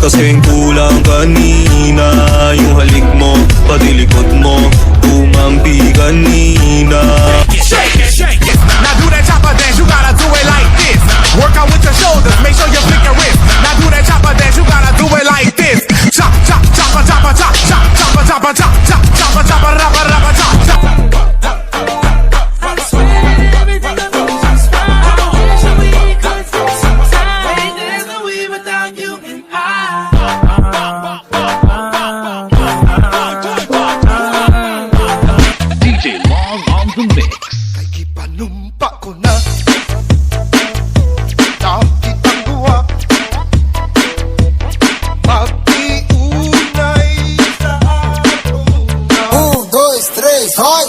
Kasing kulang kanina yung halik mo, pati likod mo tumampi kanina. Shake it, shake it. Now do that chopper dance, you gotta do it like this. Work out with your shoulders, make sure you flick your wrist. Now do that chopper dance, you gotta do it like this. Chop, chop, chopper, chopper, chop, chop, chopper, chopper, chop, chop, chopper, chopper, rubber, rubber, chop, chop. DJ Long on the mix. Kay panumpa ko na nakitang duwa pag-iunay sa atong na 1, 2, 3, hoy!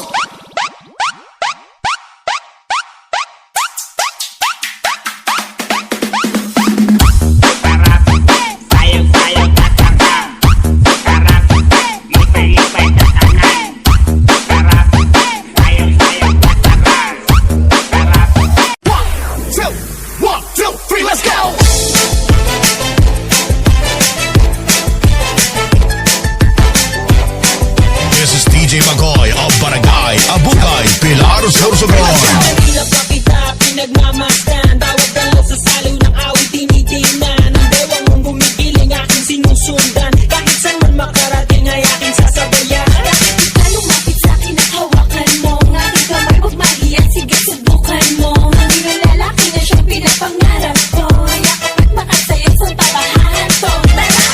One, two, three, let's go! This is DJ Magoy of Barangay Abugay, Pilar, Sorsogon.